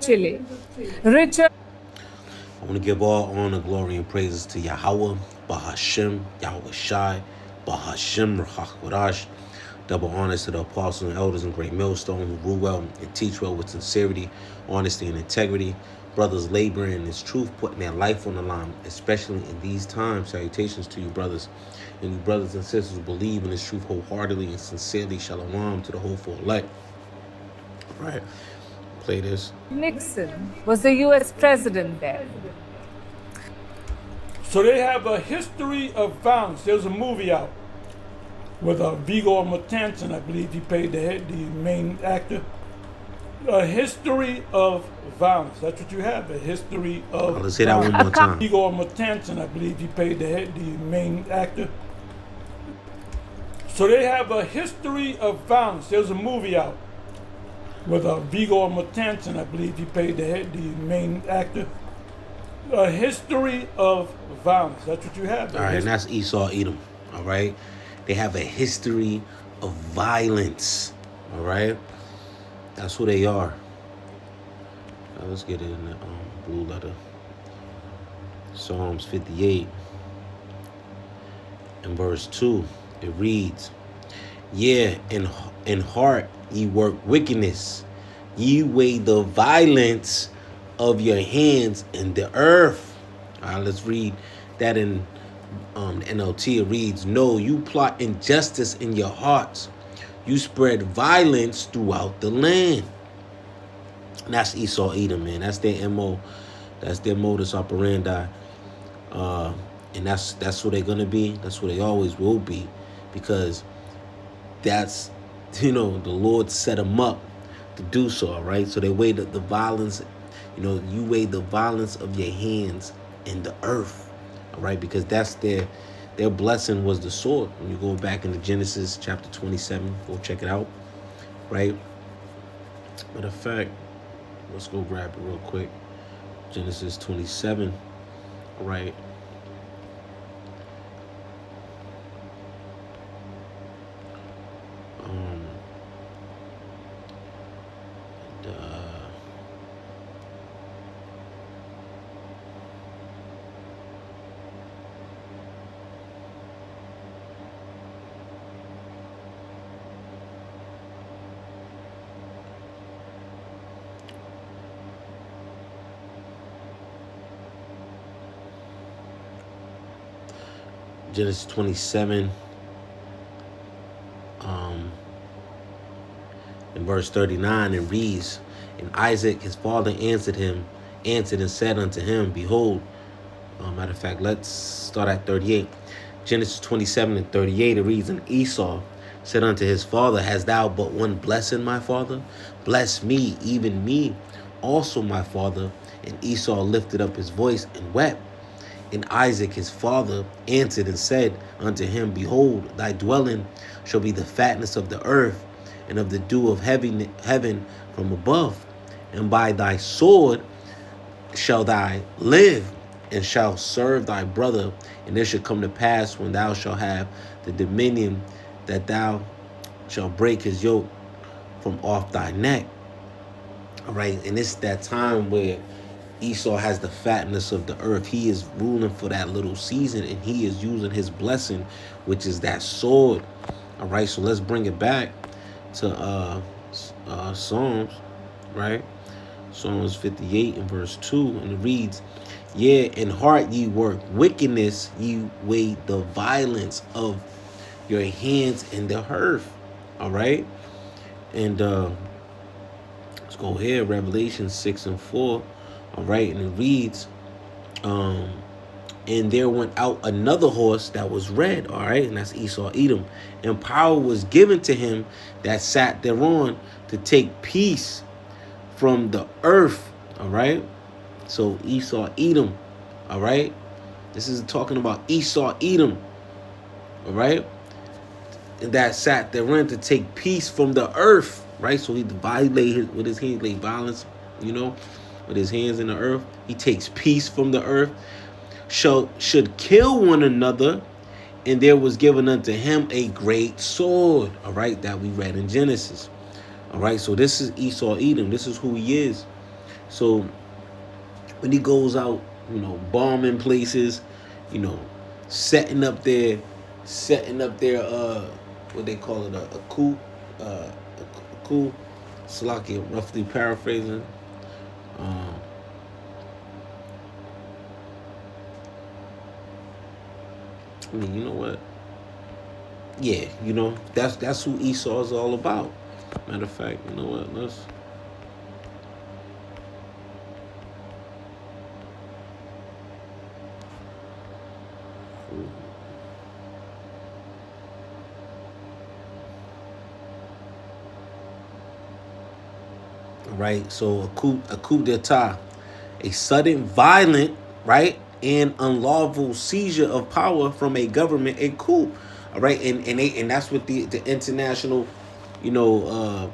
I want to give all honor, glory, and praises to Yahweh, Bahashem, Yahweh Shai, Bahashem, Rahakwadash. Double honors to the apostles and elders in Great Millstone who rule well and teach well with sincerity, honesty, and integrity. Brothers laboring in this truth, putting their life on the line, especially in these times. Salutations to you, brothers. And you brothers and sisters who believe in this truth wholeheartedly and sincerely. Shalom to the hopeful elect. All right, play this. Nixon was the U.S. president then. So they have a history of violence. There's a movie out with Viggo Mortensen, I believe he played the main actor. A history of violence. That's what you have. A history of. Let's say that one more time. Viggo Mortensen, I believe he played the main actor. So they have a history of violence. There's a movie out with Viggo Mortensen, I believe he played the main actor. A history of violence. That's what you have. All right, and that's Esau Edom. All right, they have a history of violence. All right, that's who they are. Now let's get it in the blue letter. Psalms 58 and verse 2. It reads, "Yeah, in heart ye work wickedness, ye weigh the violence of your hands in the earth." All right, let's read that in NLT. It reads, "No, you plot injustice in your hearts. You spread violence throughout the land." And that's Esau Edom, man. That's their MO. That's their modus operandi. And that's who they're gonna be. That's who they always will be, because that's, the Lord set them up to do so. All right. So they weigh the violence. You weigh the violence of your hands in the earth. All right, because that's their blessing was the sword. When you go back into Genesis chapter 27, go check it out. Right. Matter of fact, let's go grab it real quick. Genesis 27. All right. Genesis 27, in verse 39, it reads, "And Isaac his father answered and said unto him, Behold," matter of fact, let's start at 38. Genesis 27 and 38, it reads, "And Esau said unto his father, Hast thou but one blessing, my father? Bless me, even me also, my father. And Esau lifted up his voice and wept. And Isaac his father answered and said unto him, Behold, thy dwelling shall be the fatness of the earth, and of the dew of heaven from above. And by thy sword shall thou live, and shall serve thy brother. And it shall come to pass, when thou shalt have the dominion, that thou shalt break his yoke from off thy neck." All right, and it's that time where Esau has the fatness of the earth. He is ruling for that little season, and he is using his blessing, which is that sword. All right, so let's bring it back to Psalms, right? Psalms 58 and verse 2, and it reads, "Yeah, in heart ye work wickedness, ye weigh the violence of your hands in the earth." All right, and let's go here, Revelation 6 and 4. All right, and it reads, "And there went out another horse that was red," all right, and that's Esau Edom, "and power was given to him that sat thereon to take peace from the earth." All right, so Esau Edom, all right, this is talking about Esau Edom, all right, and that sat therein to take peace from the earth, right? So he violated with his hands, laid violence, with his hands in the earth. He takes peace from the earth. Should kill one another, and there was given unto him a great sword. All right, that we read in Genesis. All right, so this is Esau Edom. This is who he is. So when he goes out, bombing places, you know, setting up their what they call it, a coup, a coup. Salakia, roughly paraphrasing. Um, I mean, you know what? Yeah, that's who Esau is all about. Matter of fact, you know what? Let's. Right, so a coup d'état, a sudden, violent, right, and unlawful seizure of power from a government, a coup. All right, and that's what the international, the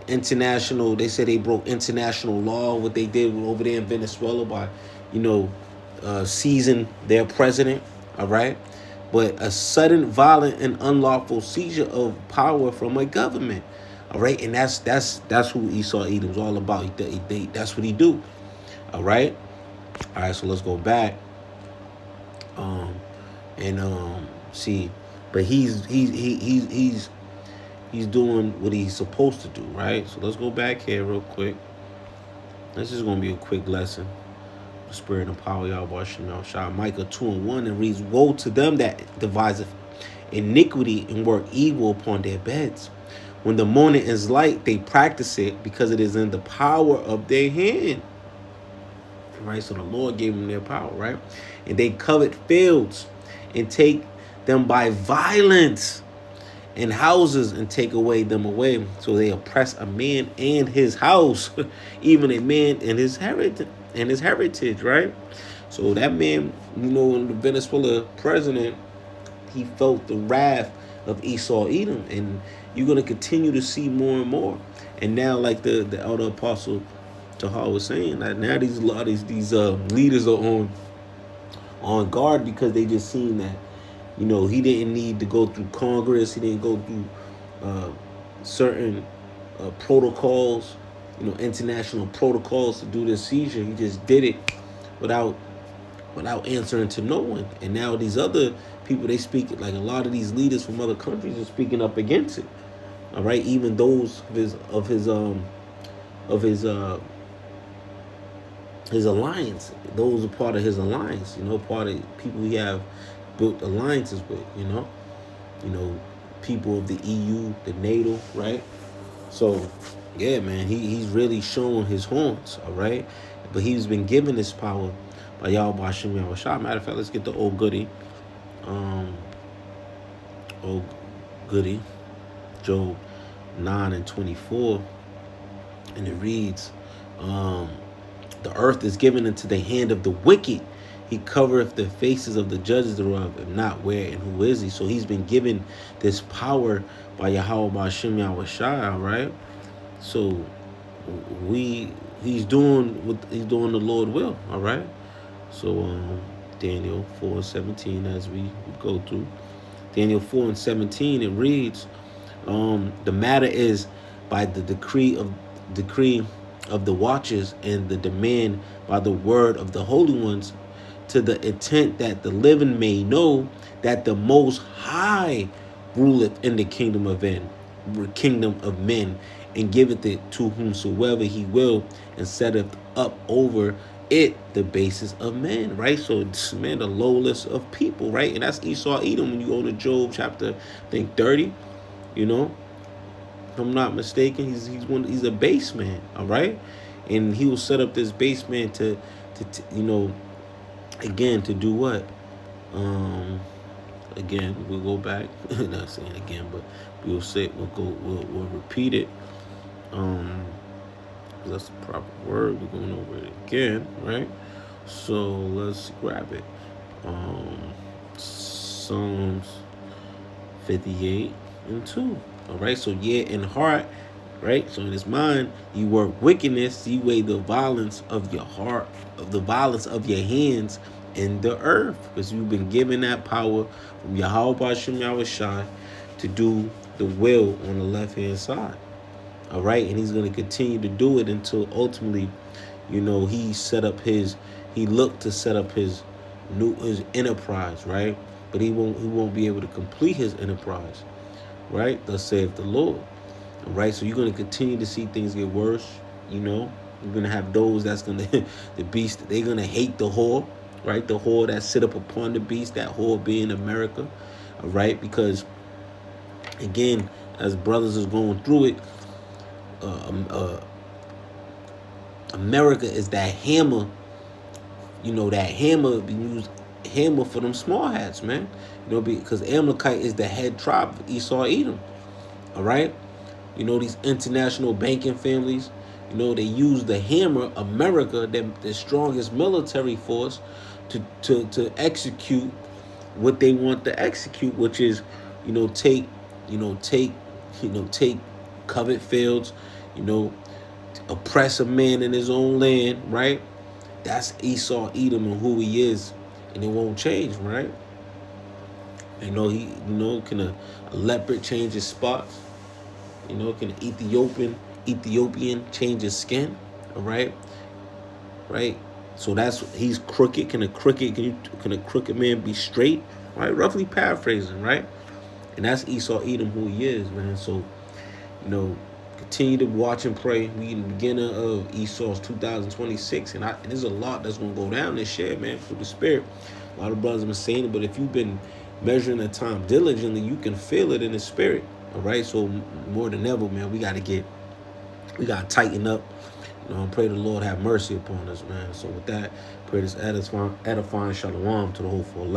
international. They said they broke international law. What they did over there in Venezuela by, you know, seizing their president. All right, but a sudden, violent, and unlawful seizure of power from a government. All right, and that's who Esau Edom's all about. That's what he do. All right. All right, so let's go back. And see, but he's doing what he's supposed to do, right? So let's go back here real quick. This is gonna be a quick lesson. The spirit and power, y'all watching y'all shot Micah 2:1, and reads, "Woe to them that deviseth iniquity and work evil upon their beds. When the morning is light, they practice it because it is in the power of their hand." Right, so the Lord gave them their power, right? And they covet fields and take them by violence, and houses and take them away. So they oppress a man and his house, even a man and his heritage, right? So that man, the Venezuela president, he felt the wrath of Esau Edom, and you're gonna continue to see more and more. And now, like the elder apostle Tahar was saying, that now these leaders are on guard because they just seen that he didn't need to go through Congress, he didn't go through certain protocols, international protocols to do this seizure. He just did it without answering to no one. And now these other people, they speak, like a lot of these leaders from other countries are speaking up against it. All right, even those of his alliance, those are part of his alliance, part of people he have built alliances with, people of the EU, the NATO, right? So yeah, man, he's really showing his horns, all right? But he's been given this power by Yahweh Hashem Yahweh Shah. Matter of fact, let's get the old goody. Old goody, Job 9:24, and it reads, "The earth is given into the hand of the wicked. He covereth the faces of the judges thereof, and not where and who is he." So he's been given this power by Yahweh Hashem Yahweh Shai, right? So he's doing the Lord will, all right? So Daniel 4:17, as we go through Daniel 4:17, it reads, "The matter is by the decree of the watchers, and the demand by the word of the holy ones, to the intent that the living may know that the Most High ruleth in the kingdom of men, and giveth it to whomsoever he will, and setteth up over it the basis of men." Right? So it's, man, the lowest of people, right? And that's Esau Edom. When you go to Job chapter, I think 30, if I'm not mistaken, he's a base man, all right? And he will set up this base man to again, to do what? Again, we'll go back. Not saying again, but we'll repeat it. That's the proper word. We're going over it again, right? So let's grab it. Psalms 58:2. All right. So yeah, in heart, right? So in his mind, you work wickedness. You weigh the violence of your heart, of the violence of your hands in the earth, because you've been given that power from Yahweh Hashem Yahweh Shai to do the will on the left hand side. All right, and he's going to continue to do it until ultimately, he looked to set up his enterprise, right? But he won't be able to complete his enterprise, right? Thus saith the Lord. All right, so you're gonna continue to see things get worse. You're gonna have those that's gonna the beast. They're gonna hate the whore, right? The whore that sit up upon the beast. That whore being America, all right? Because again, as brothers is going through it, America is that hammer. That hammer be used hammer for them small hats, man. Because Amalekite is the head tribe of Esau Edom. All right. These international banking families, they use the hammer, America, the strongest military force, to execute what they want to execute, which is, take covet fields, oppress a man in his own land, right? That's Esau Edom and who he is, and it won't change, right? Can a leopard change his spots? Can an Ethiopian change his skin? All right, right. So he's crooked. Can a crooked man be straight? Right, roughly paraphrasing, right? And that's Esau Edom, who he is, man. So, continue to watch and pray. We in the beginning of Esau's 2026, and there's a lot that's gonna go down this year, man, through the Spirit. A lot of brothers have been saying it, but if you've been measuring the time diligently, you can feel it in the Spirit. All right, so more than ever, man, we gotta tighten up. And pray the Lord have mercy upon us, man. So with that, pray this edifying shalom to the whole full life.